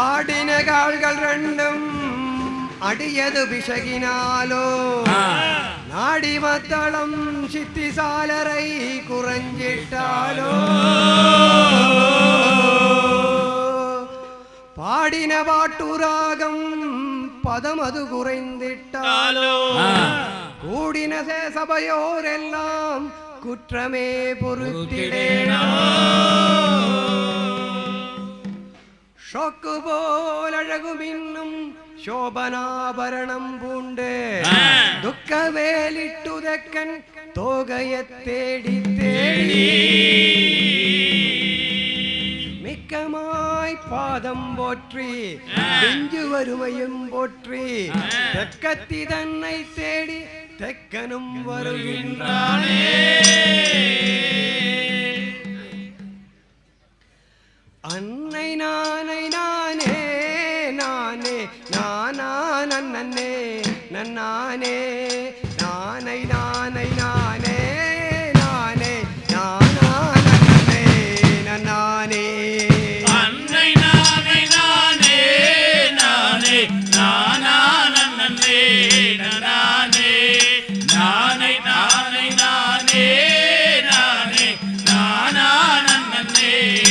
ஆடின கால்கள் ரெண்டும் அடியது பிசகினாலோ நாடி மத்தளம் சித்தி சாலரை குறைஞ்சிட்டாலோ பாடின பாட்டுராகம் பதமது குறைந்திட்டாலோ கூடின சபையோரெல்லாம் குற்றமே பொறுத்திடேனோ ஷோக்கு போல் அழகும் இன்னும் ശോഭനാഭരണം പൂണ്ട് ദുഃഖവേലിട്ടുതക്കൻ തോകയെ തേടി തേടി മിക്കമായി പാദം പോற்றி നെഞ്ചു വരുമയും പോற்றி തെക്കത്തി തന്നെ തേടി തെക്കനും വരുകിன்றானே அன்னை நானை நானே நானே நானா நன்னே நன்னானே நானை நானை நானே நானே நானா நன்னே நன்னானே அன்னை நானை நானே நானே நானா நன்னே நன்னானே நானை நானை நானே நானே நானா நன்னே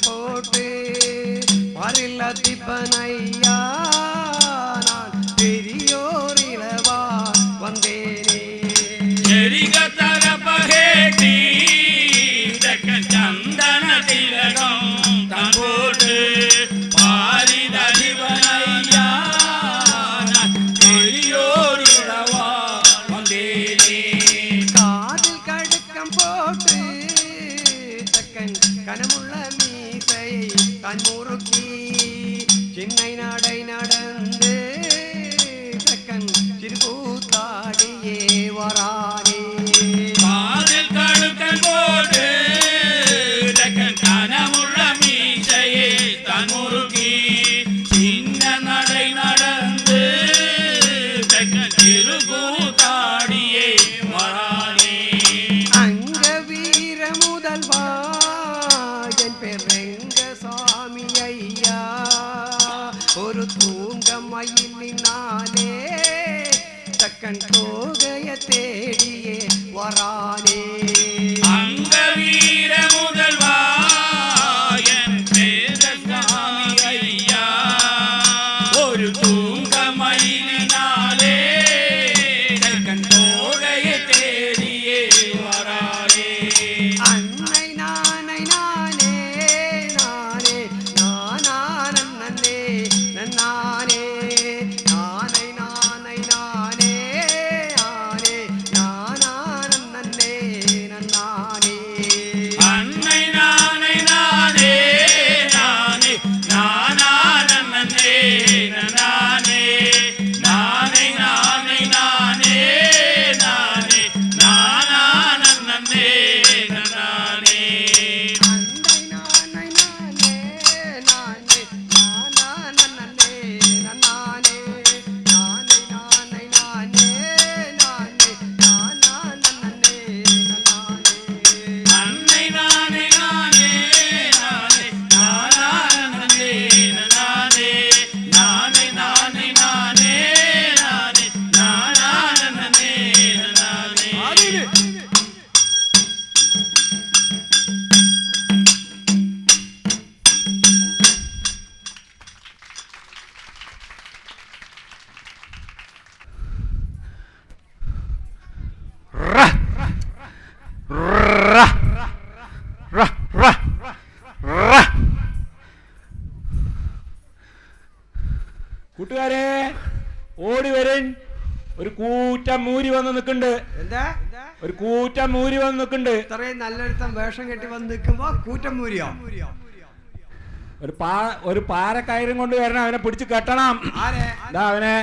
போட்டு மறில்ல திப்பனையா நான் பெரியோர் இளவா வந்தேனே எரிகத்தரபகேட்டி சந்தன திலகம் தான் போட்டு பாரித திப்பனையா நான் பெரியோர் இளவா வந்தேனே காதில் கடுக்கம் போட்டு தக்கன் கனமுள்ள தன் முறுக்கி சின்னை நடை நடந்து தக்கன் சிறுகூத்தாடியே வரானே காதில் கடுக்கன் போட்டு தக்கன் கனமுள்ள மீசையே தன் முறுக்கி சின்ன நடை நடந்து தக்கன் சிறுகூத்தாடியே வரானே அங்க வீர முதல்வா என் பெருங்க சாமி ஐயா ஒரு தூங்க மயிலினாலே தக்கன் தோகைய தேடியே வரானே அங்க வீர முதல்வா என் பேர சாமி ஐயா ஒரு தூங்க மயிலினாலே ഓടി വരൻ ഒരു കൂറ്റം മൂരി വന്ന് നിൽക്കുന്നുണ്ട്. എന്താ ഒരു കൂറ്റം മൂരി വന്ന് നിൽക്കുന്നുണ്ട്. ഇത്രയും നല്ലൊരുത്തം വേഷം കെട്ടി വന്ന് നിൽക്കുമ്പോ കൂറ്റം മൂരിയോ? ഒരു പാരക്കയറും കൊണ്ട് വരണം, അവനെ പിടിച്ച് കെട്ടണം. അവനെ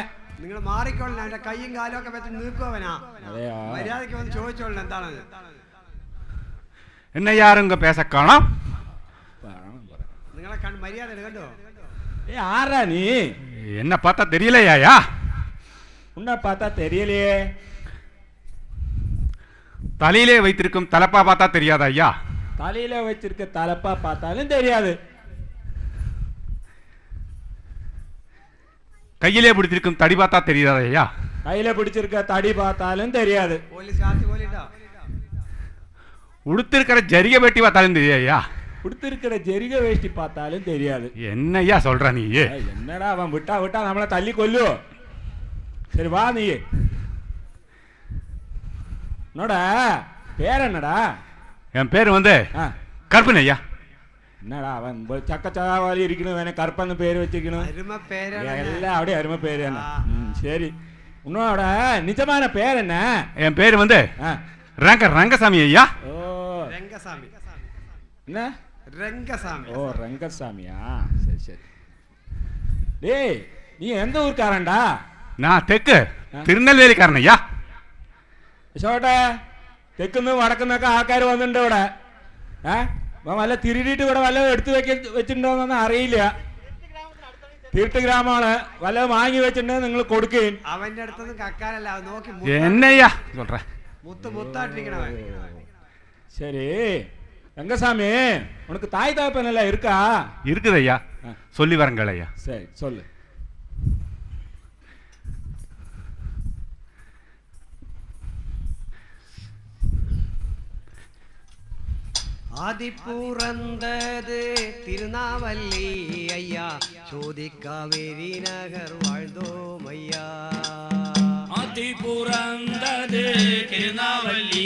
നിങ്ങൾ മാറിക്കോളണം, അവന്റെ കൈയും കാലും ഒക്കെ വെച്ച് നീക്കുവനാ. മര്യാദക്ക് വന്ന് ചോദിച്ചോളണം എന്താണ് என்ன யாருங்க பேச காணோம்? നിങ്ങളെ കണ്ട് മര്യാദ കണ്ടോ? ആരാ നീ? என்ன பார்த்தா தெரியலையா? உன்னை பார்த்தா தெரியலையே. தலையிலே வைத்திருக்கும் தலப்பா பார்த்தா தெரியாதா ஐயா? தலையில வச்சிருக்க தலப்பா பார்த்தாலும் தெரியாது. கையிலே பிடிச்சிருக்கும் தடி பார்த்தா தெரியாதா ஐயா? கையில பிடிச்சிருக்க தடி பார்த்தாலும் தெரியாது. உடுத்திருக்கிற ஜரிகை வெட்டி பார்த்தாலும் தெரியாது ஐயா? உடுத்திருக்கிற ஜரிகை வேஷ்டி பார்த்தாலும் தெரியாது. என்ன ஐயா சொல்ற நீ? என்னடா அவன் விட்டா நம்மளை தள்ளி கொல்லு. சரி வா நீ. என்னடா பேர் என்னடா? என் பேர் வந்து கற்பன் ஐயா. என்னடா அவன் சக்கச்சவாலி இருக்கணும், வேணா கற்பன்னு பேர் வச்சுக்கணும். எல்லாம் அப்படியே அருமை பேர் என்ன? சரி, உன்னோட நிஜமான பேர் என்ன? என் பேர் வந்து ரங்கசாமி ஐயா. ஓ ரங்கசாமி. என்ன ரங்கசாமி? ஓ ரங்கசாமியா, சரி சரி. டேய் நீ எந்த ஊர்க்காரன்டா? நான் தெற்கு திருநெல்வேலிக்காரன் ஐயா. യശോട്ടെ, തെക്കുന്ന് വടക്കുന്നൊക്കെ ആൾക്കാർ വന്നിട്ടുണ്ട് ഇവിടെ. വല്ല തിരുടിയിട്ട് ഇവിടെ വല്ലതും എടുത്തു വെച്ചിട്ടുണ്ടോന്നൊന്നും അറിയില്ല. തീർത്ത് ഗ്രാമമാണ്, വല്ലതും വാങ്ങി വെച്ചിട്ടുണ്ടെങ്കിൽ നിങ്ങൾ കൊടുക്കുകയും. അവന്റെ അടുത്തൊന്നും കക്കാനല്ല, നോക്കി എന്നയ്യാ சொல்ற முத்தாட்டிக்கணும். சரி ரங்கசாமி, உனக்கு தாய் தகப்பன் எல்லாம் இருக்கா? இருக்குது ஐயா, சொல்லி வரங்கள் ஐயா. சரி சொல்லு. ஆதிப்புறந்தது திருநாவல்லி ஐயா, சோதிக்காவேரி நகர் வாழ்ந்தோம் ஐயா. ஆதிப்புறந்தது திருநாவல்லி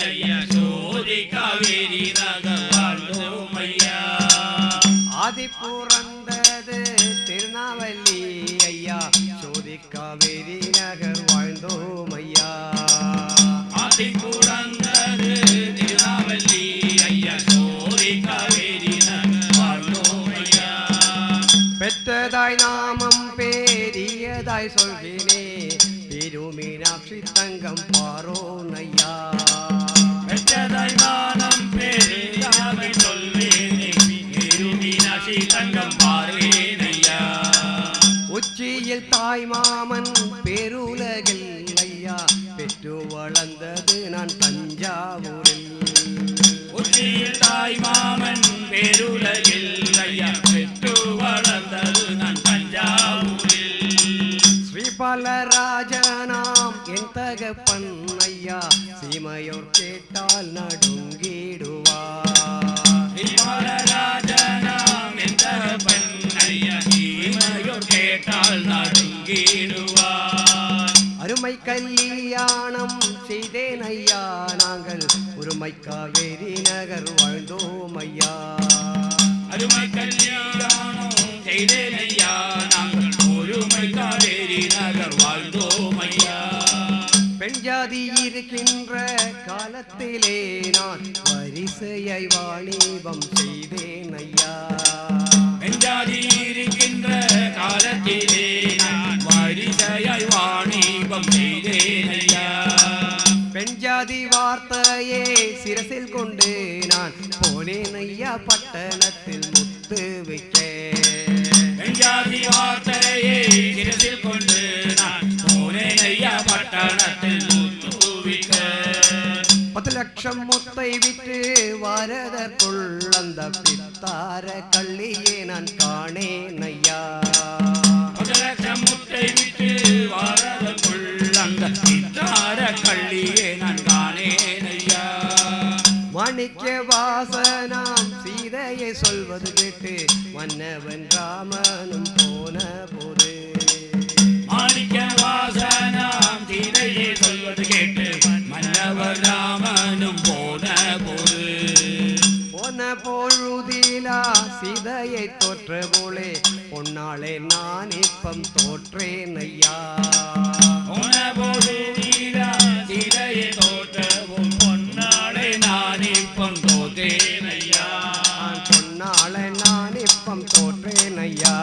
ஐயா, சோதிக்காவேரி நகர் வாழ்ந்தோம் ஐயா. ஆதிப்புறந்தது திருநாவல்லி ஐயா, சோதிக்காவேரி நகர் வாழ்ந்தோம் ஐயா. ஆதிப்புறந்தது திருநாவல்லி ஐயா, சோதிக்காவேரி நகர் வாழ்ந்தோம் ஐயா. பெற்றதாய் நாமம் பெரியதாய் சொல்கிறே, பெருமீனாட்சி தங்கம் பாரோன் ஐயா. பெற்றதாய் நாமம் பெரியதாய் சொல்கிறே, பெருமீனாட்சி தங்கம் பாரோன் ஐயா. உச்சியில் தாய் மாமன் பெருலகில் ஐயா, பெற்று வளர்ந்தது நான் தஞ்சாவூரில். உச்சியில் தாய் மாமன் பெருலகில் ஐயா, பெற்று வளர்ந்தது நான் தஞ்சாவூரில். ஸ்ரீபாலராஜனாம் என் தகப்பன் ஐயா, சீமையோர் கேட்டால் நடுங்கிடுவார். ஸ்ரீபாலராஜனாம் என் தகப்பன் ஐயா, சீமையோர் கேட்டால் நடுங்கிடுவார். அருமை கல்யாணம் செய்தேன் ஐயா, நாங்கள் ஒருமை காவேரி நகர் வாழ்ந்தோம் ஐயா. அருமை கல்யாணம் செய்தேன் ஐயா, நாங்கள் ஒருமை காவேரி நகர் வாழ்ந்தோம் ஐயா. பெண் ஜாதி இருக்கின்ற காலத்திலே நான் வரிசையை வாணிபம் செய்தேன் ஐயா. பெண் ஜாதி இருக்கின்ற காலத்திலே நான் வரிசையாய் வாணிபம் செய்தேன் ஐயா. பெண் ஜாதி வார்த்தையே சிரசில் கொண்டு நான் போனேன் ஐயா, பட்டணத்தில் முத்து வைக்க. பெண் ஜாதி வார்த்தையை சிரசில் கொண்டு நான் போனேன் ஐயா, பட்டணத்தில் முத்து வைக்க. 10 லட்சம் முத்தை விட்டு வாரதற்குள் அந்த பித்தார கள்ளியே நான் காணேன் ஐயா. 10 லட்சம் முத்தை விட்டு வாரதற்குள் அந்த பித்தார கள்ளியே நான் காணேன் ஐயா. மாணிக்க வாசனாம் சீதையை சொல்வது கேட்டு மன்னவன் ராமனும் போன போது. மாணிக்க வாசனாம் சீதையை சொல்வது கேட்டு மன்னவர் ராமனும் போன போது. போன பொழுதிலா சீதையை தோற்ற போலே பொன்னாளே நான் இப்பம் தோற்றேன் ஐயா. உனபோது வீரா சிறையை தோற்றவும் பொன்னாளே நான் இப்பம் தோற்றேன் ஐயா. பொன்னாளே நான் இப்பம் தோற்றேன் ஐயா.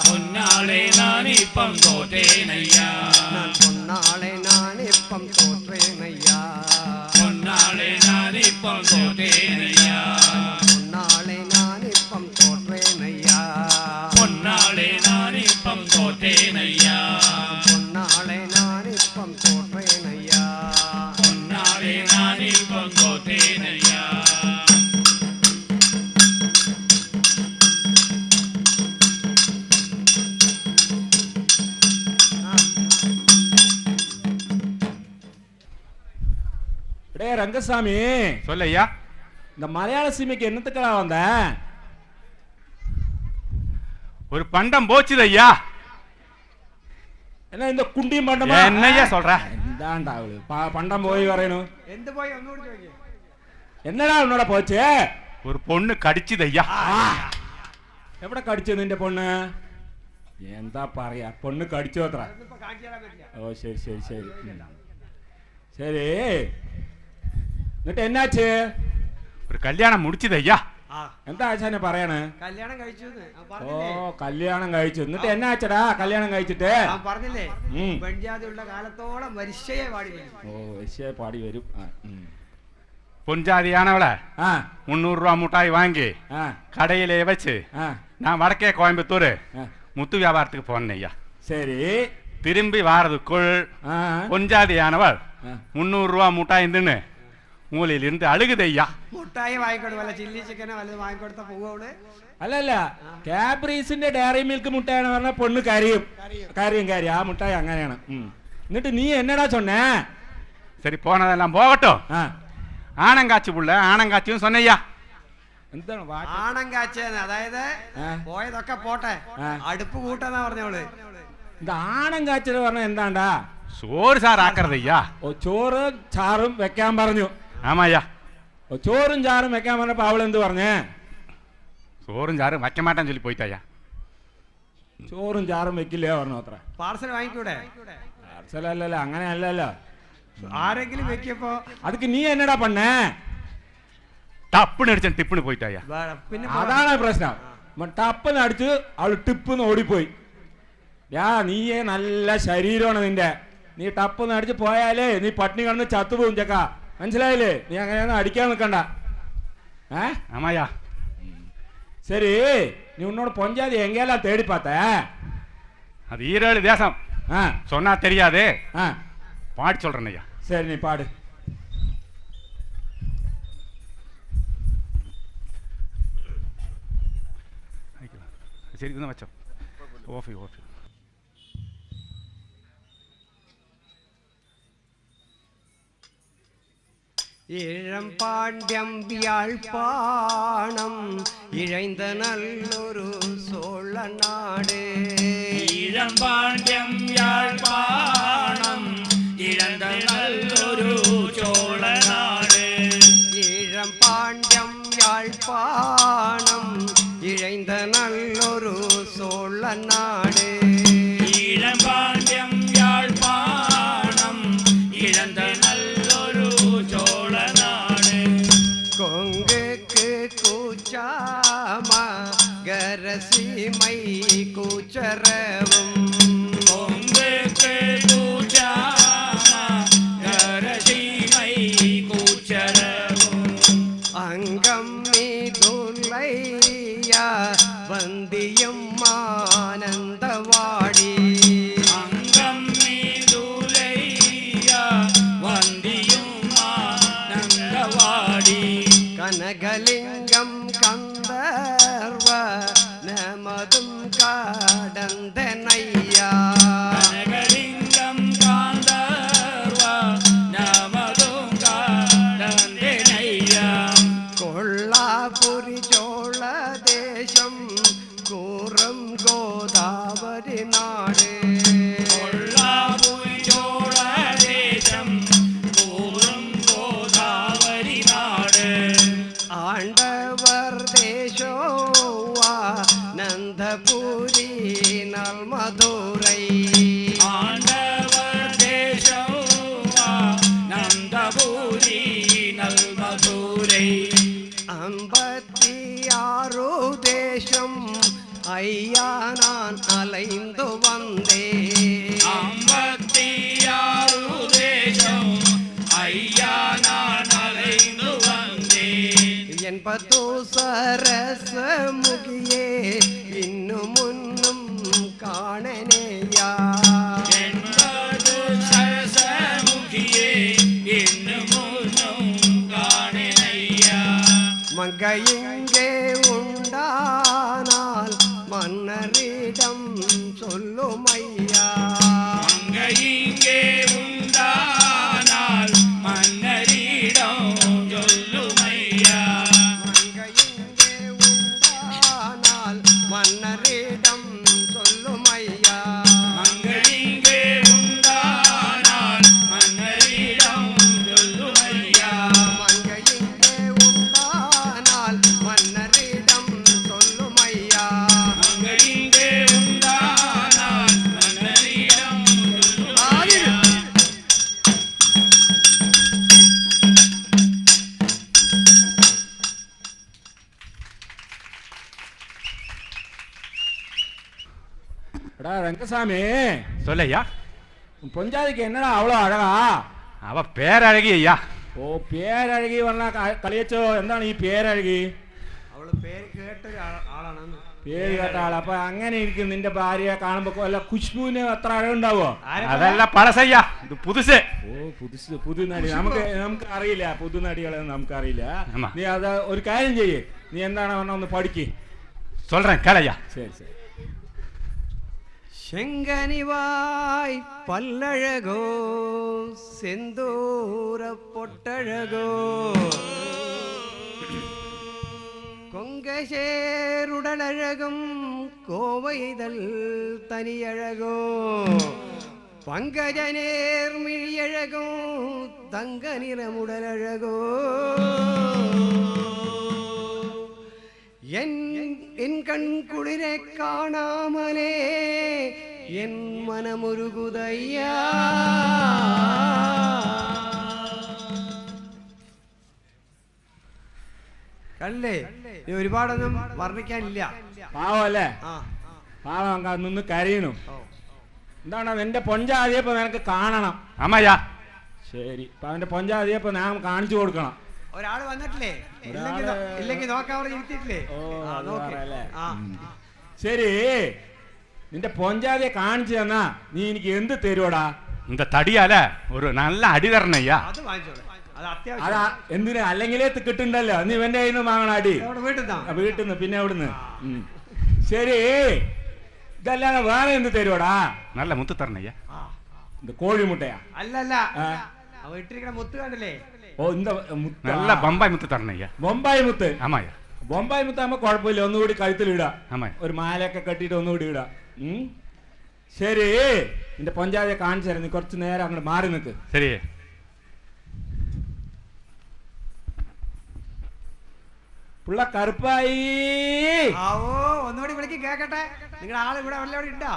பொன்னாளே நான் இப்பம் தோற்றேன் ஐயா. நான் பொன்னாளே நான் இப்பம் தோற்றேன் ஐயா. பொன்னாளே நான் இப்பம் தோற்றேன் ஐயா. பொன்னாளே நான் இப்பம் தோற்றேன் ஐயா. பொன்னாளே நான் இப்பம் தோற்றேன் ஐயா. பொன்னாளே நான் இப்பம் தோற்றேன் ஐயா. பொன்னாளே நான் இப்பம் தோற்றேன் ஐயா. டேய் ரங்கசாமி, சொல்லு ஐயா. இந்த மலையாள சீமைக்கு என்னத்துக்கெல்லாம் வந்த? ஒரு பண்டம் போச்சுது ஐயா. என்ன இந்த குண்டியும் பண்டமா? என்னய்யா சொல்ற? എന്താണ്ടാ പണ്ടം പോയി പറയണു? എന്ത് പോയി ഒന്നുകൂടി ചോദിക്കേ. എന്നടാ ഉന്നോടെ പോച്ച്? ஒரு பொண்ணு கடிச்சுது ஐயா. എവിടെ കടിച്ചു നിന്റെ പൊണ്ണ്? എന്താ പറയാ, പൊണ്ണ് കടിച്ചു അത്ര? ഇതിപ്പോ കാണിച്ചു തരാൻ പറ്റില്ല. ഓ ശരി ശരി ശരി ശരി. എന്നിട്ട് എന്നാച്ച്? ஒரு கல்யாணம் முடிச்சுது ஐயா. എന്താ ആശാനെ പറയണ്? കല്യാണം കഴിച്ചു എന്ന് ഞാൻ ഓ പറഞ്ഞില്ലേ. കല്യാണം കഴിച്ചു. എന്നിട്ട് എന്നാച്ചടാ കല്യാണം കഴിച്ചിട്ട്? ഞാൻ പറഞ്ഞില്ലേ പെൺജാതിയുള്ള കാലത്തോളം വരിശയെ പാടി വരും. ഓ വരിശയെ പാടി വരും. பொஞ்சாதியானவள 300 ரூபா முட்டாய் வாங்கி கடையிலே வச்சு நான் வடக்கே கோயம்புத்தூர் முத்து வியாபாரத்துக்கு போனேன் ஐயா. சரி. திரும்பி வாரதுக்குள் பொஞ்சாதியானவள் 300 ரூபா முட்டாய் தின்னு மூலையில இருந்து அழுகுது ஐயா. മുട്ടായി വാങ്ങിക്കോട്ടെ, വല്ല ചില്ലി ചിക്കനോ വല്ലത് വാങ്ങിക്കൊടുത്ത പോവള്. അല്ലല്ല, കാബ്രീസിന്റെ ഡയറി മിൽക്ക് മുട്ടായാണ് പറഞ്ഞ പൊണ്ണ് കരയും കാര്യം കാര്യം. ആ മുട്ടായി അങ്ങനെയാണ്. എന്നിട്ട് നീ എന്നടാ சொன்ன? சரி போனதெல்லாம் போகட்டும். ആണങ്കാച്ചു പുള്ള ആണങ്കാച്ചും சொன்னയ്யா. എന്താണ് ആണങ്കാച്ചെന്ന്? അതായത് പോയതൊക്കെ പോട്ടെ, അടുപ്പ് കൂട്ടെന്നാ പറഞ്ഞോള്. ഇത് ആണം കാച്ചത് പറഞ്ഞ എന്താണ്ടാ? ചോറ് ചാറാക്കരുത് ஐயா. ഓ ചോറും ചാറും വെക്കാൻ പറഞ്ഞു. ആമായ്യാ. ഓ ചോറും ചാറും വെക്കാൻ പറഞ്ഞപ്പോ അവൾ എന്ത് പറഞ്ഞേ? ചോറും ചാറും വയ്ക്കാൻ മാറ്റാൻ ചൊല്ലി പോയിട്ടയ്യാ. ചോറും ചാറും വെക്കില്ലേ പറഞ്ഞു അത്ര? പാർസൽ വാങ്ങിക്കൂടെ? പാർസൽ അല്ലല്ലോ, അങ്ങനെ അല്ലല്ലോ. ആരെങ്കിലും വെക്കപ്പോ அதுக்கு നീ എന്നടാ பண்ண? ടപ്പിന് അടിച്ചാൽ ടിപ്പിന് പോയിട്ടയ്യാ. പിന്നെ അതാണ് പ്രശ്നം. ടപ്പിന് അടിച്ച് അവള് ടിപ്പിന്ന് ഓടിപ്പോയി. നീയേ നല്ല ശരീരമാണ് നിന്റെ. നീ ടപ്പിന്ന് അടിച്ച് പോയാലേ നീ പട്ടിണി കിടന്ന് ചത്തുപോകും ചക്ക. മനസ്സിലായില്ലേ? നീ അങ്ങനെയൊന്നും അടിക്കാൻ നിൽക്കണ്ട. ആമായ്യാ. சரி, நீ உன்னோட பொஞ்சாதி எங்கெல்லாம் தேடி பார்த்த? அது ஈரேழு தேசம் சொன்னா தெரியாது. பாடி சொல்றேன் ஐயா. சரி நீ பாடு. சரி இதுதான் வச்சோம். ஓஃபி ஓஃபி. ഇഴംപാണ്ഡ്യം വ്യാഴ്പാണം ഇഴൈந்த നല്ലൊരു സോളനാട്. ഇഴംപാണ്ഡ്യം വ്യാഴ്പാണം ഇഴந்த നല്ലൊരു ചോളനാട്. ഇഴംപാണ്ഡ്യം വ്യാഴ്പാണം ഇഴൈந்த നല്ലൊരു സോളനാട്. ഇഴംപാണ്ഡ്യം വ്യാഴ്പാണം ഇഴந்த നല്ലൊരു ചോളനാട്. കൊങ്കക്ക് കൂച്ചാമ ഗരസീമൈ കൂച്ചരവും. കൊങ്കക്ക് സരസമുഖിയേ ഇന്നു മുന്നും കാണനേയാ என்பது சரசமுகியே இன்னும் முன்னும் காணனையா மங்கையிங்கே உண்டானால் மன்னரிடம் சொல்லுமையா அங்க இங்கே உண்டானால் மன்னரிடம் சொல்லுமையா மங்கையிங்கே உண்டானால் மன்னரிடம் சொல்லுமையா அங்க இங்கே உண்டானால் மன்னரிடம் சொல்லுமையா மங்கையிங்கே உண்டானால் மன்னரிடம் சொல்லுமையா அங்க இங்கே உண்டானால் மன்னரிடம் சொல்லுமையா எடா ரங்கசாமி, சொல்லையா. உன் பொஞ்சாதிக்கு என்னடா அவ்வளோ அழகா? அவ பேரழகி ஐயா. ഓ പേരഴകി പറഞ്ഞ കളിയച്ചോ. എന്താണ് ഈ പേരഴകി? അവള് പേര് കേട്ടൊരു ആളാണ്. പേര് കേട്ട ആള്. അപ്പൊ അങ്ങനെ ഇരിക്കും നിന്റെ ഭാര്യയെ കാണുമ്പോ അല്ല ഖുശ്ബുവിന് അത്ര അഴകുണ്ടാവോ? അതല്ല പഴസയ്യാ, ഇത് പുതുസ്. ഓ പുതുനടി. നമുക്ക് അറിയില്ല, പുതുനടികളെ നമുക്ക് അറിയില്ല. നീ അത് ഒരു കാര്യം ചെയ്യേ, നീ എന്താണ് പറഞ്ഞ ഒന്ന് പഠിക്ക്. சொல்றேன் கேளையா. ശരി ശരി. செங்கனிவாய் பல்லழகோ செந்தூர பொட்டழகோ கொங்கசேருடலழகும் கோவைதல் தனியழகோ பங்கஜ நேர்மிழியழகோ தங்க நிறமுடலழகோ என் கண் குளிரை காணாமலே என் மனமுருகுதையா. കല്ലേ നീ ഒരുപാടൊന്നും വർണ്ണിക്കാനില്ല. പാവല്ലേ? പാവം നിന്ന് കരയണു. എന്താണ് നിന്റെ പൊഞ്ചാതിയപ്പോ നിനക്ക് കാണണം. ആമായാ. ശരി, ഇപ്പൊ അവന്റെ പൊഞ്ചാതിയപ്പോ ഞാൻ കാണിച്ചു കൊടുക്കണം. ഒരാള് വന്നിട്ടില്ലേ? ഇല്ലെങ്കിൽ നോക്കാൻ പറഞ്ഞ് ഇരുത്തിട്ടില്ലേ? ശരി, നിന്റെ പൊഞ്ചാതിയെ കാണിച്ചു തന്നാ നീ എനിക്ക് എന്ത് തരുവടാ? இந்த തടിയാല ഒരു നല്ല അടി തരണം അയ്യാ. അത് വാങ്ങിച്ചോളെ, അത് അതാ അത്യാവശ്യം. എന്തിനാ? അല്ലെങ്കിലേ കിട്ടുണ്ടല്ലോ, നീ ഇവന്റെ കയ്യിൽ നിന്ന് വാങ്ങണ അടി. വീട്ടിൽ നിന്ന് പിന്നെ അവിടുന്ന്. ശരി, ഇതല്ലാതെ വേറെ എന്ത് തരുവടാ? നല്ല മുത്ത് തരണം അയ്യാ. ഇത് കോഴിമുട്ടയാ? അല്ലല്ല, അവ ഇട്ടിരിക്കണ മുത്ത് കണ്ടില്ലേ? ഓ, നല്ല ബൊമ്പായി മുത്ത് തരണം അയ്യാ. ബൊമ്പായി മുത്ത്? ആമായാ. ബൊമ്പായി മുത്ത് ആകുമ്പോ കുഴപ്പമില്ല, ഒന്നുകൂടി കഴുത്തിലിടാ. ആമായാ. ഒരു മാലയൊക്കെ കെട്ടിയിട്ട് ഒന്നുകൂടി ഇടാ. ശരി, നിന്റെ പൊഞ്ചാതിയെ കാണിച്ചു തരാം. നീ കുറച്ച് നേരം അങ്ങോട്ട് മാറി നിൽക്ക്. ശരി. പുള്ള കറുപ്പായി. ആവോ, ഒന്നുകൂടി വിളിക്ക് കേക്കട്ടെ. നിങ്ങളുടെ ആള് ഇവിടെ വല്ല ഇണ്ടാ?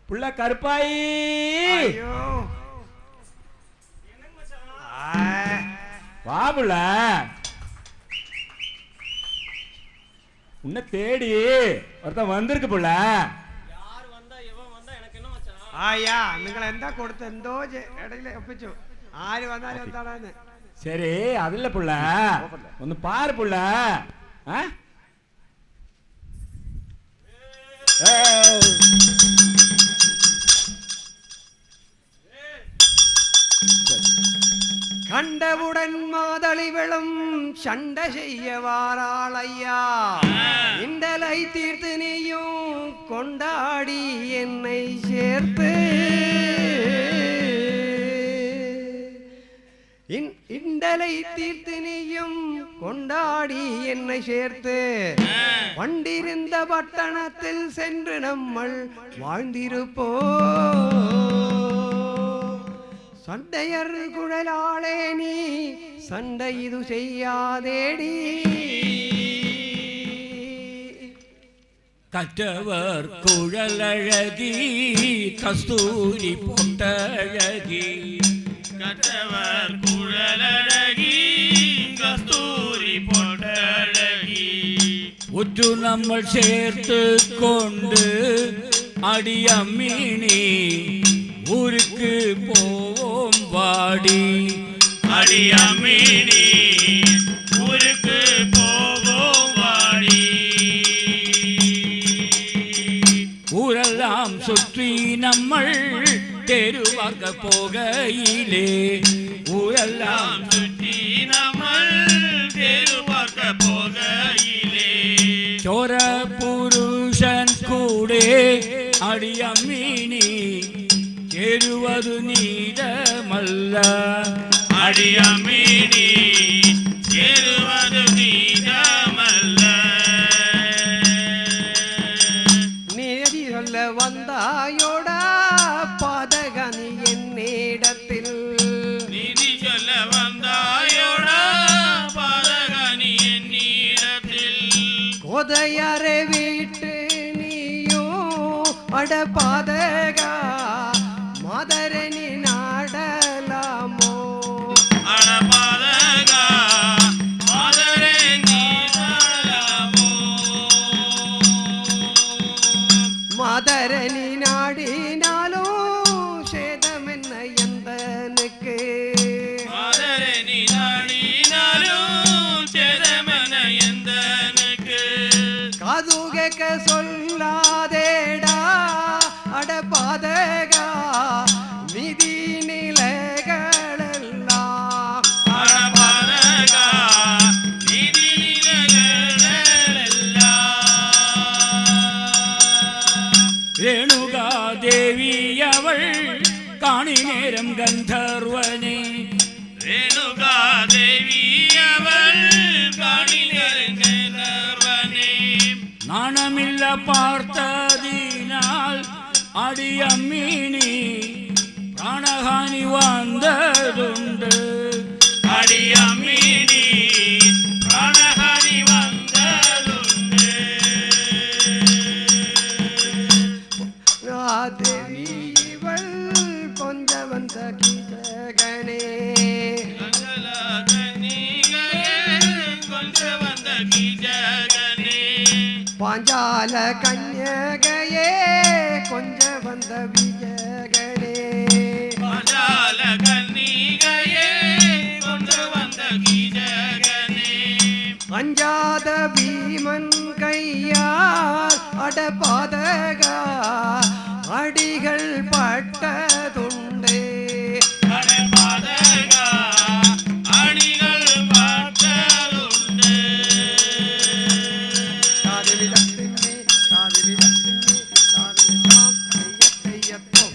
പുള്ള കറുപ്പായി. അയ്യോ, வா புள்ள, உன்னை தேடி ஒருத்தன் வந்திருக்கு புள்ள. ആയാ, നിങ്ങൾ എന്താ കൊടുത്ത് എന്തോ ഇടയിൽ ഒപ്പിച്ചു. ആര് വന്നാലും എന്താണെന്ന്. சரி, அதில்ல புள்ள, ஒன்னு பாரு புள்ள. கண்டவுடன் மாதளிவெளும் சண்டை செய்ய வாராளையா. இண்டலை தீர்த்து நீயும் கொண்டாடி என்னை சேர்த்து. இண்டலை தீர்த்து நீயும் கொண்டாடி என்னை சேர்த்து. வண்டிருந்த பட்டணத்தில் சென்று நம்மள் வாழ்ந்திருப்போம். சண்டையர் குழலாளே நீ சண்டை இது செய்யாதேடி. கற்றவர் குழலழகி கஸ்தூரி பொட்டழகி. கற்றவர் குழலழகி கஸ்தூரி பொட்டழகி. உற்று நம்ம சேர்த்து கொண்டு அடியம்மினி ஊருக்கு போவோம் வாடி. அடியம்மினி ஊருக்கு ஊரெல்லாம் சுற்றி நம்மள் தெருவாக்க போகையிலே ஊரெல்லாம் சுற்றி நம்மள் தெருவாக்க போகையிலே சோர புருஷன் கூடே அடியம்மீனி சேருவது நீதமல்ல அடியம்மீனி சேருவது நீதமல்ல நீதி சொல்ல வந்தாயோடா பாதகனி என்னிடத்தில் நீதி சொல்ல வந்தாயோடா பாதகனி என்னிடத்தில் கோதையாரை வீட்டு நீயோ அட பாதகா மாதரணி நாடலாமோ அட பாதகா மாதரணி நாடலாமோ மாதரணி நாடினாலும் சேதமென்ன எந்தனுக்கு மாதரணி நாடினாலும் சேதமென்ன எந்தனுக்கு காது கேட்க சொல்லாதேடா அட பாதகா நிதி நிலைகளெல்லாம் அட பாதகா நிதி நிலைகளெல்லாம் ரேணுகா தேவி அவள் காணி நேரம் கந்தர்வனே ரேணுகா தேவி அவள் காணி நேரம் கந்தர்வனே நாணமில்ல பார்த்ததினால் அடியம்மீனி பிராணஹானி வந்ததுண்டு அடியம்மீனி பிராணஹானி வந்ததுண்டு தேவி இவள் கொஞ்ச வந்த கீதகனே கொஞ்சம் வந்த கீஜகனே பாஞ்சால கன்யகையே கொஞ்ச வந்த விஜகனே பாஞ்சால கன்னிகையே கொஞ்சம் வந்த கீஜகனே அஞ்சாத பீமன் கையால் அட பாதகா அடிகள் பட்டதுண்டே அட பாதகா அடிகள் பார்த்ததுண்டு தாதேவி லட்சுமி தாதேவி லட்சுமி தாதேவி தாம் கையத்தோ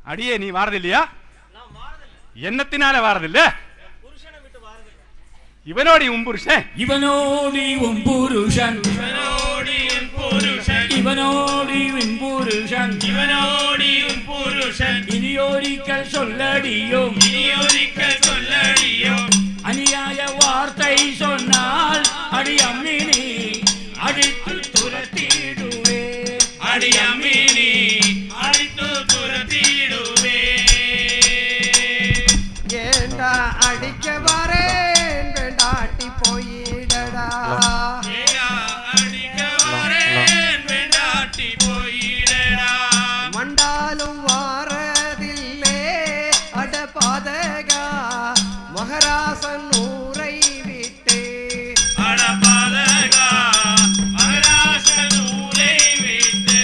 அடியே நீ வாரதில்லையா? என்னத்தினால வாரதில்ல? இவனோடி உன் புருஷன் இவனோடி உன் புருஷன் இவனோடி உன் புருஷன் இவனோடி உன் புருஷன் இவனோடி உன் புருஷன் இனியோரிக்கல் சொல்லடியோ இனியோரிக்கல் சொல்லடியோ அநியாய வார்த்தை சொன்னால் அடி அம்மினி அடித்து துரத்திடுவே அடி அம்மினி அடித்து துரத்திடுவே ஏண்டா அடிக்க வரேன் வேண்டாட்டி போயிடடா அடிக்க வரேன் வேண்டாட்டி போயிடடா மண்டாலும் வாரதில்லே அட பாதகா மகராசன் ஊரை விட்டு அட பாதகா மகராசன் ஊரை விட்டு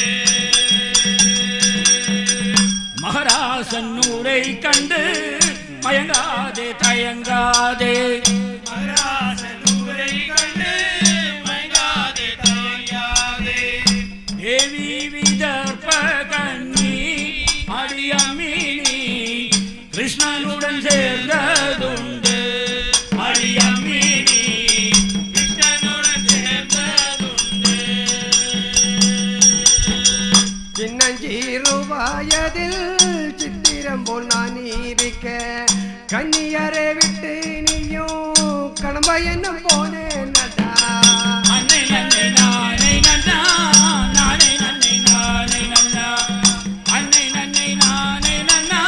மகராசன் ஊரை கண்டு மயங்காதே தயங்காதே மகராசன் ஊரை கண்டு மயங்காதே தயங்காதே தேவி விதர்ப்ப கண்ணி அடியம்மினி கிருஷ்ணனுடன் சேர்ந்ததுண்டு அடியம்மினி கிருஷ்ணனுடன் சேர்ந்ததுண்டு சின்னஞ்சீரு வயதில் சித்திரம் போல் நான் இருக்க கன்னியரை விட்டு நீயும் கடம்ப என்ன போனேன் நடா அன்னை நன்னை நானை நன்னா நானை நன்னை நானை நன்னா அன்னை நன்னை நானை நன்னா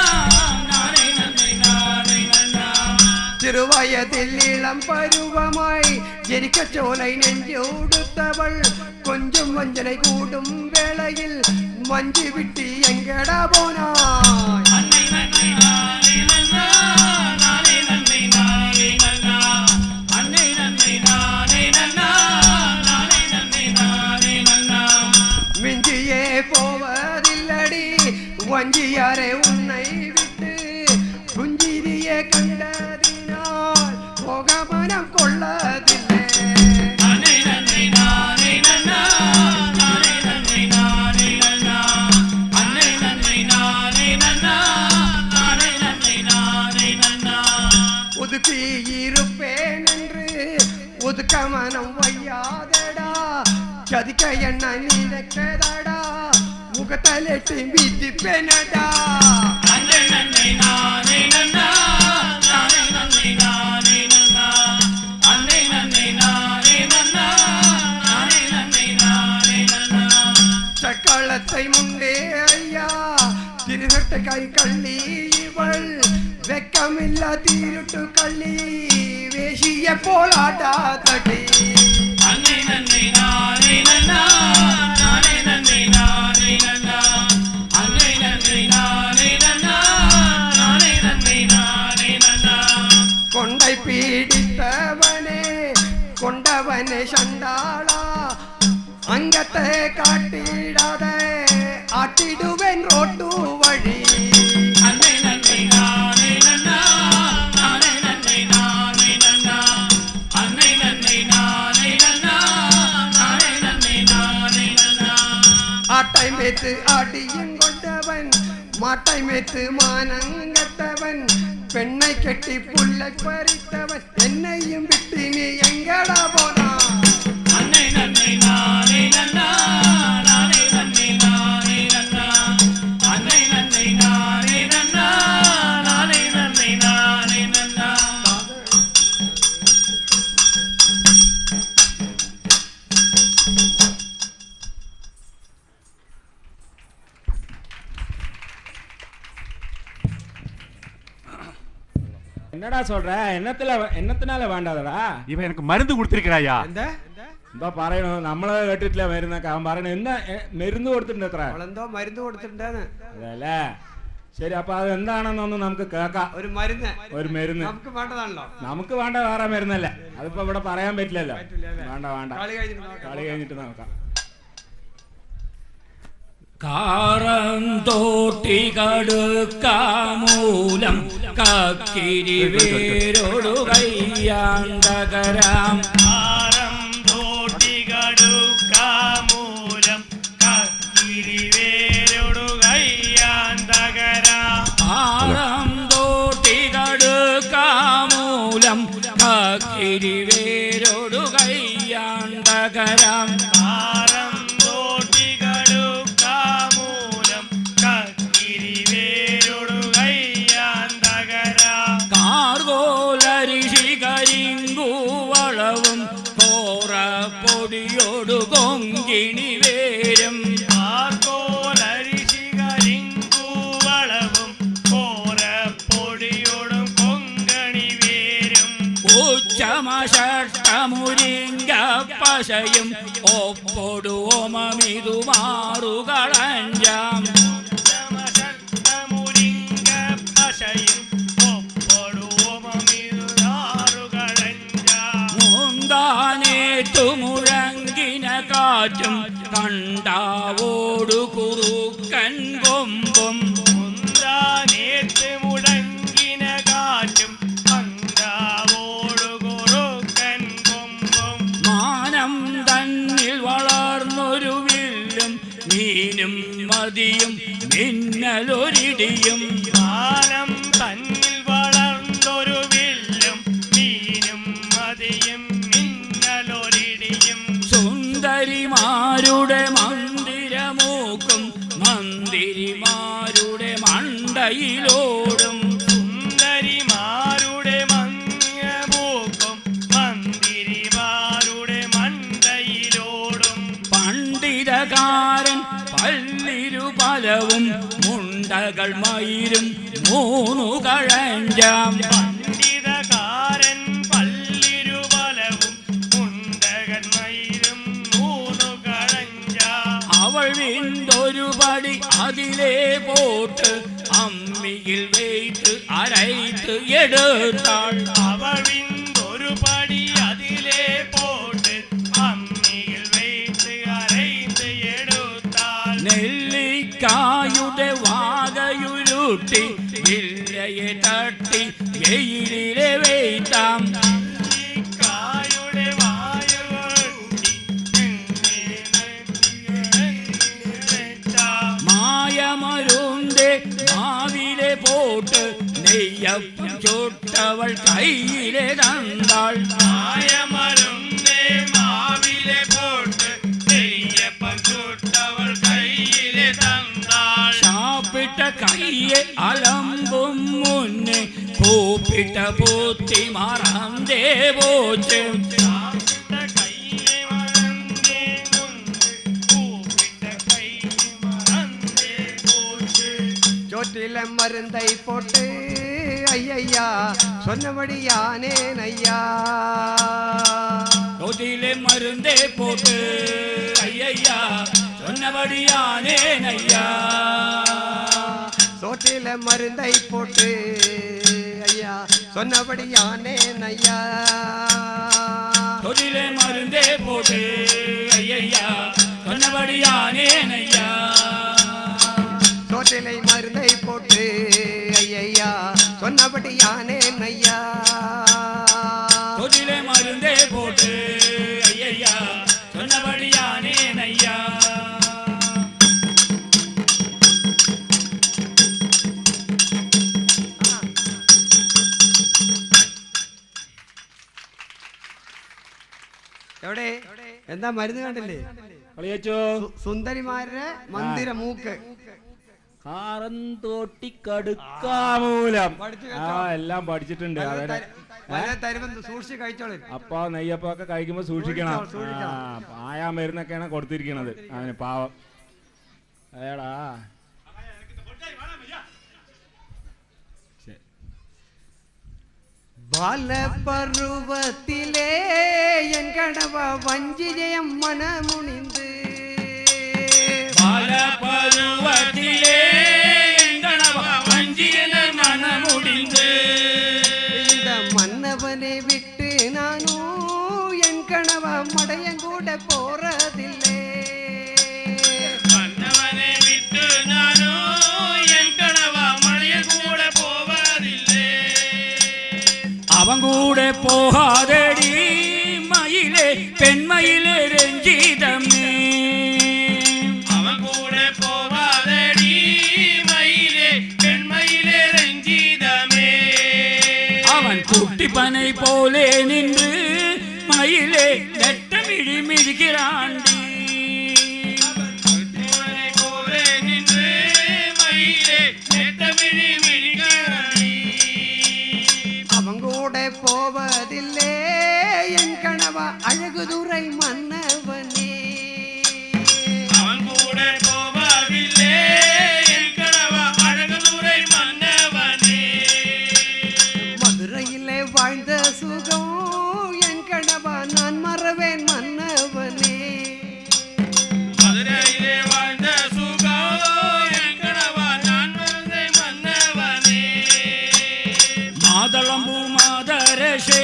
நானை நன்னை நானை நன்னா சிறுவயதில் இளம் பருவமாய் ஜெரிக்க சோலை நெஞ்சு உடுத்தவள் கொஞ்சம் வஞ்சனை கூடும் வேளையில் மஞ்சு விட்டு எங்கடா போனாய் அன்னை நன்னை நானை நன்னா நானை நன்னை நானை நன்னா அன்னை கொஞ்சியாரே உன்னை விட்டு குஞ்சிரியை கண்டதினால் போகமனம் கொள்ளதில்லை. நன்னை நன்னை நானே நன்னா நானே நன்னை நானே நன்னா அன்னை நன்னை நானே நன்னா நானே நன்னை நானே நன்னா ஒதுக்கி இருப்பேன் என்று ஒதுக்க மனம் வையாதடா சதிக்க என்ன நினைக்கதடா முகத்தலெட்டி மிதிப்பேனடா. அன்னை நன்னை நானே நன்னா நானே நன்னை நானே நன்னா அன்னை நன்னை நானே நன்னா நானே நன்னை நானே நன்னா சக்களத்தை முன்னே ஐயா திருகட்ட கை கள்ளி இவள் வெக்கமில்ல தீருட்டு கள்ளி வேஷிய போலாட்டா தடி. அன்னை நன்னை நானே நன்னா நானே நன்னை நானே நன்னா அன்னை நன்னை நானே நன்னா நானே நன்னை நானே நன்னா கொண்டை பீடித்தவனே கொண்டவனே சண்டாளா அங்கத்தை காட்டிடாத ஆட்டிடுவேன் ரோட்டு வழி. அன்னை நன்னை நானே நன்னா நானே நன்னை நானே நன்னா அன்னை நன்னை நானே நன்னா நானே நன்னை நானே நன்னா ஆட்டை மேத்து ஆடியும் கொண்டவன் மாட்டை மேத்து மானங்கட்டவன் பெண்ணை கட்டி புல்லை பறித்தவன் என்னையும் விட்டு நீ எங்கடா போனா. அன்னை நன்னை நானே நன்னா நானே நன்னை நானே நன்னா அன்னை நன்னை நானே நன்னா நானே நன்னை நானே நன்னா என்னடா சொல்ற? എന്നത്തിനാല വേണ്ടതടാ? ഇവ എനിക്ക് മരുന്ന് കൊടുത്തിരിക്കണയ്യാ. എന്താ എന്താ പറയണു? നമ്മളെ കേട്ടിട്ടില്ല മരുന്നൊക്കെ. അവൻ പറയണ എന്നാ മരുന്ന് കൊടുത്തിട്ടുണ്ട് എത്ര? അവളെന്തോ മരുന്ന് കൊടുത്തിട്ടുണ്ടെന്ന്. അതല്ലേ? ശരി, അപ്പൊ അത് എന്താണെന്നൊന്ന് നമുക്ക് കേൾക്കാം. ഒരു മരുന്ന് നമുക്ക് വേണ്ടതാണല്ലോ. നമുക്ക് വേണ്ട വേറെ മരുന്നല്ല. അതിപ്പോ ഇവിടെ പറയാൻ പറ്റില്ലല്ലോ. വേണ്ട വേണ്ട, കളി കഴിഞ്ഞിട്ട് നോക്കാം. കാറം തോട്ടി കടുക്കാമൂലം കക്കിരി വേരോടു കയ്യാണ്ടകരാം കാറം തോട്ടി കടുക്കാമൂലം കക്കിരി വേരോടു കയ്യാണ്ടകരാം കാറം തോട്ടി കടുക്കാമൂലം കക്കിരി വേരോടു കയ്യാണ്ടകരാം കാറം തോട്ടി കരിങ്കൂവളവും കോറപ്പൊടിയോടു കൊങ്കിണി വേരും കരിങ്കൂവളവും കോറപ്പൊടിയോടും കൊങ്കണി വേരും ഉച്ചമഷട്ടമുരിങ്ക പശയും ഒപ്പൊടു ഓമമിതു മാറുകളഞ്ചാം മുഴങ്ങിന കാറ്റും കണ്ടാവോടു കുറുക്കൻ കൊമ്പും മുഴങ്ങിന കാറ്റും കണ്ടാവോടു കുറുക്കൻ കൊമ്പും മാനം തന്നിൽ വളർന്നൊരു വില്ലും മീനും മതിയും മിന്നലൊരിടിയും മാനം തന്നിൽ വളർന്നൊരു വില്ലും മീനും മതിയും സുന്ദരിമാരുടെ മന്ദിരമൂക്കും മന്ദിരിമാരുടെ മണ്ടയിലോടും സുന്ദരിമാരുടെ മന്ദിരമൂക്കും മന്ദിരിമാരുടെ മണ്ടയിലോടും പണ്ഡിതകാരൻ പല്ലിരു പലവും മുണ്ടകൾ മയിലും മൂന്നു കഴഞ്ചാം പണ്ഡിതകാരൻ പല്ലിരു പലവും മുണ്ടകൾ മയിലും മൂന്നു കഴഞ്ചാം അവൾ വിണ്ടൊരു പടി അതിലേ പോട്ട് അമ്മിയിൽ വെയ്ത്ത് അരയ്ത്ത് എടുത്താൾ അവൾ വിണ്ടൊരു പടി അതിലേ പോട്ട് അമ്മിയിൽ വെയ്ത്ത് അരയ്ത്ത് എടുത്താൾ നെല്ലിക്കായുടെ വാക വെയിലിലെ വെയ്ത്താം മായമരുന്തേ മാവിലെ പോട്ട് നെയ്യപ്പം ചുട്ടവൾ കയ്യിലെ തന്നാൾ മായമരുന്തേ മാവിലെ പോട്ട് നെയ്യപ്പം ചുട്ടവൾ കയ്യിലെ തന്നാൾ ഷാപ്പിട്ട കയ്യെ അലമ്പും മുന്നേ കൂപ്പിട്ട പൂത്തി മറന്തേ പോച്ച് சோற்றில மருந்தை போட்டு ஐயா சொன்னபடி யானேன் ஐயா சோற்றிலே மருந்தே போட்டு ஐயா சொன்னபடி யானேன் ஐயா சோற்றில மருந்தை போட்டு ஐயா சொன்னபடி யானேன் ஐயா சோற்றிலே மருந்தே போட்டு ஐயா சொன்னபடி யானேன் ஐயா சோற்றிலை மருந்தை போட்டு ஐயா சொன்னபடி யானேன் ஐயா சோற்றிலே மருந்தே போட்டு ஐயா சொன்னபடி யானேன் ஐயா എവിടെ എന്താ മരുന്ന് കണ്ടില്ലേ കളിയച്ചോ സുന്ദരിമാരുടെ മന്ദിര മൂക്ക് കാറന്തോട്ടിക്കടുക്കാമൂലം എല്ലാം പഠിച്ചിട്ടുണ്ട് സൂക്ഷിച്ച് കഴിച്ചോളൂ. അപ്പൊ നെയ്യപ്പം ഒക്കെ കഴിക്കുമ്പോ സൂക്ഷിക്കണം. പായാ മരുന്നൊക്കെയാണ് കൊടുത്തിരിക്കണത് അവന് പാവം. അയാടാ ബാലപർവത്തിലേ എൻ കടവ വഞ്ചിജയം മനമുണിந்து ബാലപർവത്തിലേ എൻ കടവ വഞ്ചിജന മനമുണിந்து இந்த மன்னவனை விட்டு நானும் என் கணவ மடையன் கூட போறதில்லை மன்னவனை விட்டு நானும் என் கணவ மடையன் கூட போவதில்லை அவன் கூட போகாதடி மயிலே பெண்மயிலே ரஞ்சிதமே அவன் கூட போகாதடி மயிலே பெண்மயிலே ரஞ்சிதமே அவன் குட்டிப்பனை போலே நின்று மயிலே நெட்டமிழி மிதிக்கிறாண்டி போலே நின்று மயிலே நெட்டமிழி மிதிக்கிறாண்டி அவன் கூட போவதில்லை என் கணவ அழகுதுரை மன்னவனே அவன் கூட போவதில்லை என் கணவ அழகுதுரை மன்னவனே மதுரையிலே வாழ்ந்த சுகம் என் கணவ நான் மறவேன் மன்னவனே மதுரையிலே வாழ்ந்த சுகம் என் கணவ நான் மறந்தேன் மன்னவனே மாதளம்பூ மாதரசே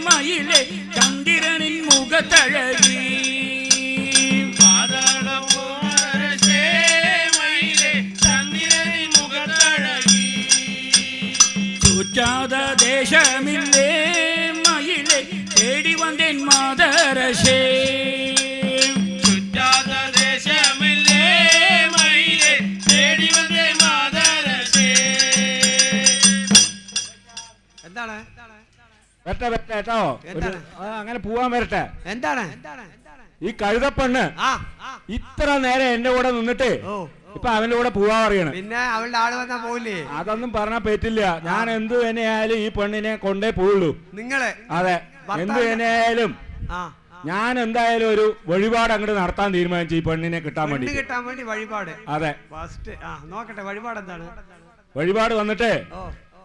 மயிலே சந்திரனின் முகத்தழகி மாதளம்பூ மாதரசே மயிலே சந்திரனின் முகத்தழகி சுற்றாத தேசமில்லே மயிலே தேடி வந்தேன் மாதரசே சுற்றாத தேசமில்லே மயிலே தேடி வந்தேன் മാതരസേ എന്താണ് വരട്ടെ വരട്ടെ കേട്ടോ. അങ്ങനെ പോവാൻ വരട്ടെ. എന്താണ് ഈ കഴുതപ്പെണ്ണ് ഇത്ര നേരം എന്റെ കൂടെ നിന്നിട്ട് ഇപ്പൊ അവന്റെ കൂടെ പോവാ പറയണം. പിന്നെ അവളുടെ ആള് വന്നാ പോവില്ലേ? അതൊന്നും പറഞ്ഞാ പറ്റില്ല. ഞാൻ എന്ത് തന്നെയായാലും ഈ പെണ്ണിനെ കൊണ്ടേ പോവുള്ളൂ. നിങ്ങള് അതെ, എന്ത് തന്നെയായാലും ഞാൻ എന്തായാലും ഒരു വഴിപാട് അങ്ങോട്ട് നടത്താൻ തീരുമാനിച്ചു ഈ പെണ്ണിനെ കിട്ടാൻ വേണ്ടി. വഴിപാട്. അതെ, നോക്കട്ടെ വഴിപാട് എന്താണ്? വഴിപാട് വന്നിട്ട്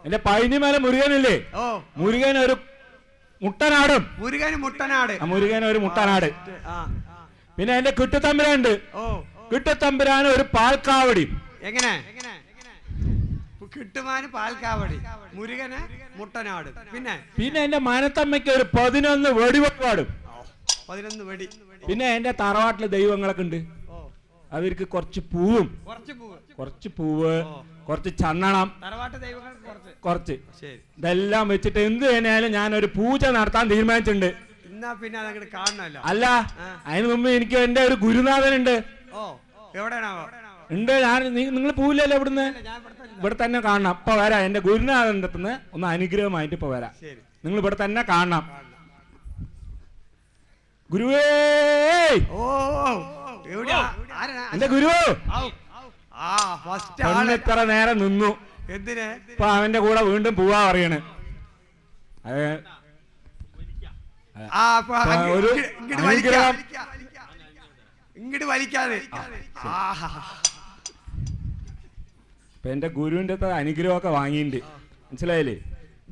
എന്റെ പൈനിമല മുരുകനില്ലേ, മുരുകൻ ഒരു മുട്ടനാടും. മുരുകൻ ഒരു മുട്ടനാട്. പിന്നെ എന്റെ കിട്ടുത്തമ്പുരാനുണ്ട്. കിട്ടുത്തമ്പുരാന് ഒരു പാൽക്കാവടി. എങ്ങനെ കിട്ടുമാന് പാൽക്കാവടി, മുരുകന് മുട്ടനാട്. പിന്നെ എന്റെ മനത്തമ്മയ്ക്ക് ഒരു 11 വെടിവെപ്പാടും. 11 വെടി. പിന്നെ എന്റെ തറവാട്ടില് ദൈവങ്ങളൊക്കെ ഉണ്ട്. അവർക്ക് കുറച്ച് പൂവും കുറച്ച് ചന്ദനം കുറച്ച് ഇതെല്ലാം വെച്ചിട്ട് എന്ത് തന്നെയായാലും ഞാനൊരു പൂജ നടത്താൻ തീരുമാനിച്ചിട്ടുണ്ട്. അല്ല, അതിന് മുമ്പ് എനിക്ക് എന്റെ ഒരു ഗുരുനാഥനുണ്ട്. ഉണ്ട്. നിങ്ങൾ പോവില്ലല്ലോ ഇവിടുന്ന്, ഇവിടെ തന്നെ കാണണം. ഇപ്പൊ വരാം. എന്റെ ഗുരുനാഥന്റെ അടുത്ത് നിന്ന് ഒന്ന് അനുഗ്രഹമായിട്ട് ഇപ്പൊ വരാം. നിങ്ങൾ ഇവിടെ തന്നെ കാണണം. ഗുരുവേ, എന്റെ ഗുരു ഇത്ര നേരം നിന്നു. ഇപ്പൊ അവന്റെ കൂടെ വീണ്ടും പോവാ പറയണ്. ഒരു അനുഗ്രഹം ഇങ്ങോട്ട് വലിക്കാതെ എന്റെ ഗുരുവിന്റെ അനുഗ്രഹമൊക്കെ വാങ്ങിയിട്ടുണ്ട്. മനസ്സിലായില്ലേ?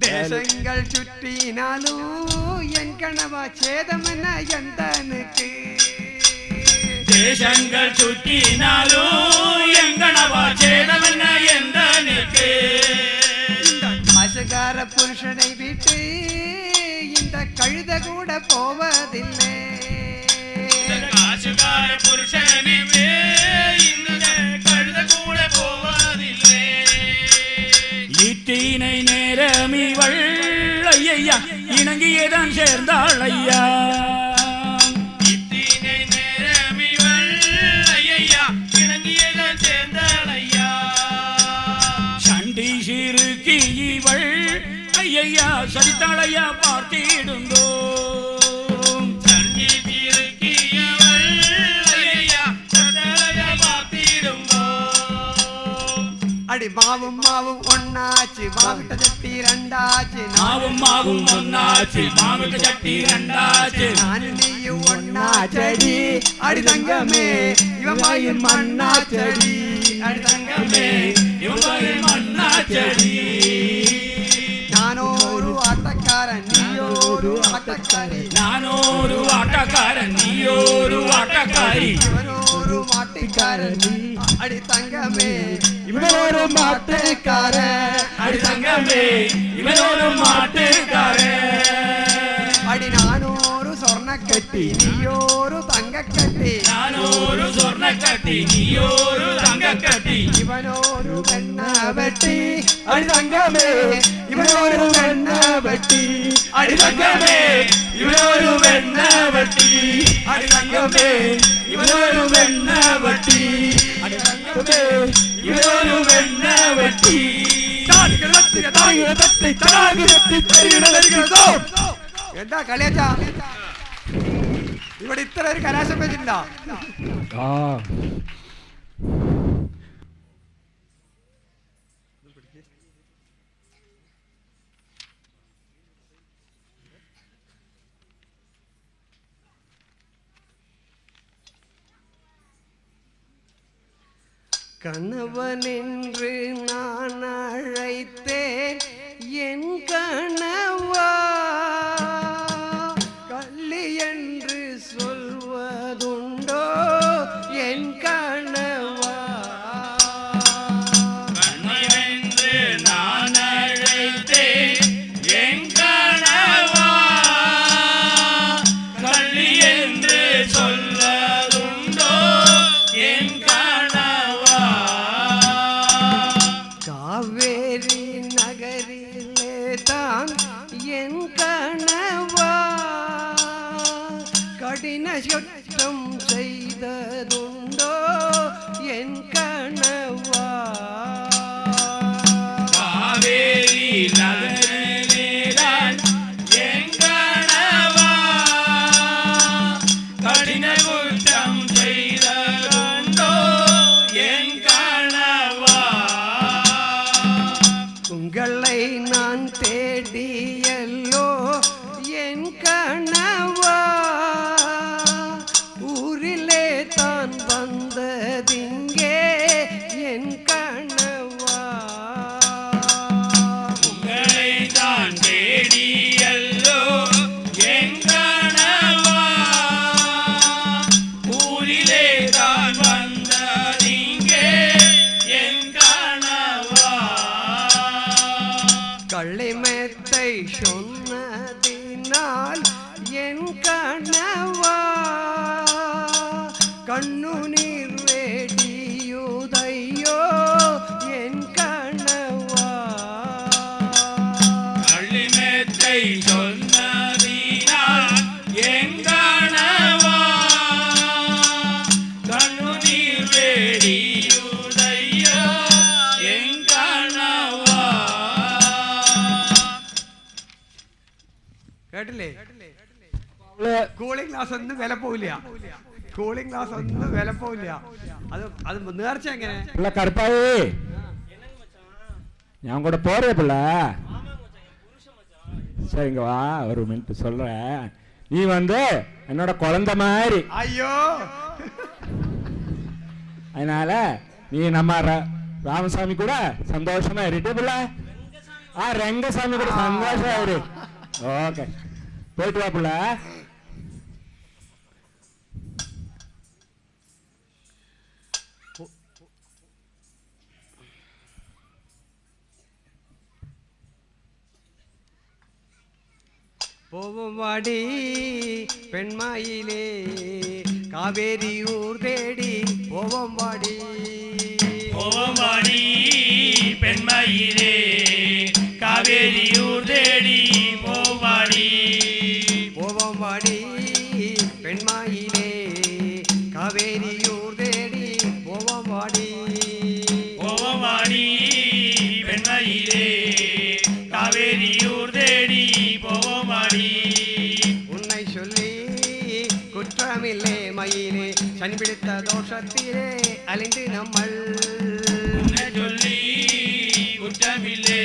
ദേശങ്ങൾ ചുറ്റിനാലോ എൻ കണവ ഛേദമെന്ന എന്തനക്ക് ദേശങ്ങൾ ചുറ്റിനാലോ എൻ കണവ ഛേദമെന്ന എന്തനക്ക് കാശുകാര പുരുഷனை விட்டு இந்த கழுத கூட போவதில்லை காசுகார புருஷனை விட்டு இந்த கழுத கூட போவதில்லை ஈட்டினை நேரம் இவள் ஐயா இணங்கியதான் சேர்ந்தாள் ஐயா ஈட்டினை நேரம் இவள் ஐயா இணங்கியதான் சேர்ந்தாள் ஐயா சண்டி சிறுக்கி இவள் ஐயா சரித்தாள் ஐயா பார்த்திடுங்கோ அடி மாவும் மாவும் ஒன்னாச்சு மாவிட்ட சட்டி ரெண்டாச்சு மாவும் மாவும் ஒன்னாச்சு மாவிட்ட சட்டி ரெண்டாச்சு நானும் நீயும் ஒன்னாச்சடி அடி தங்கமே இவமாயின் மண்ணாச்சடி அடி தங்கமே இவமாயின் மண்ணாச்சடி நானோரு ஆட்டக்காரன் நீயோரு ஆட்டக்காரி நானோரு ஆட்டக்காரன் நீயோரு ஆட்டக்காரி இவனோரு மாட்டுக்காரன் அடி தங்கமே இவனோரு மாட்டுக்காரன் அடி தங்கமே இவனோரு மாட்டுக்காரன் அடி நானோரு சொர்ணக்கட்டி நீயோரு தங்கக்கட்டி நானோரு சொர்ணக்கட்டி நீயோரு தங்கக்கட்டி இவனோரு வெண்ணவெட்டி அடி தங்கமே இவனோரு வெண்ணவெட்டி அடி தங்கமே இவனோரு வெண்ணவெட்டி அடி தங்கமே இவனோரு வெண்ணவெட்டி அடி தங்கமே இவனோரு வெண்ணவெட்டி എന്താ കളിയാച്ചാ ഇവിടെ ഇത്ര ഒരു കലാശം വെച്ചിട്ടുണ്ടോ? கணவன் என்று நான் அழைத்தேன் என் கணவா கள்ளி என்று சொல்வதுண்டோ என் கணவா கண்ணவென்று நான் அழைத்தேன் என் கணவா கள்ளி என்று சொல்வதுண்டோ என் கணவா காவேரி நகரிலே தான் என் கணவா கடின சுற்றம் செய்ததுண்டோ என் கணவா காவேரி நகரிலேதான் என் கணவா கடின குற்றம் செய்ததுண்டோ என் கணவா உங்களை நான் தேடியல்லோ என் கணவா ஊரிலே தான் வந்ததிங்கே என் கணவா உங்களை தான் தேடியல்லோ என் கணவா ஊரிலே தான் வந்ததிங்கே என் கணவா களிமெத்தை சொன்னதினால் என் கணவா கண்ணு நீர் കൂളിംഗ് ഗ്ലാസ് ഒന്നും വില പോവില്ല. കൂളിംഗ് ഗ്ലാസ് ഒന്നും വില പോവില്ല. അത് നേർച്ച എങ്ങനെ பிள்ளை கருப்பாயி நான் கூட போறே பிள்ளை. சரிங்க வா ஒரு மினிட் சொல்றேன். நீ வந்து என்னோட குழந்தை மாதிரி. ஐயோ அதனால நீ நம்ம ராமசாமி கூட சந்தோஷமா இருட்டு பிள்ளை. ரங்கசாமி கூட சந்தோஷமா இரு. ஓகே போயிட்டு வா பிள்ளை. போவோம் வாடி பெண்மாயிலே காவேரி ஊர் தேடி போவோம் வாடி. போவோம் வாடி பெண்மயிலே காவேரி ஊர் தேடி போவாடி. போவோம் வாடி பெண்மாயிலே காவேரி ஊர் தேடி போவோம் வாடி. போவோம் வாடி பெண்மயிலே காவேரி ஊர் தேடி போவோம் வாடி. உன்னை சொல்லி குற்றமில்லை மயிலே சனி பிடித்த தோஷத்திலே அழிந்து நம்மள். உன்னை சொல்லி குற்றமில்லை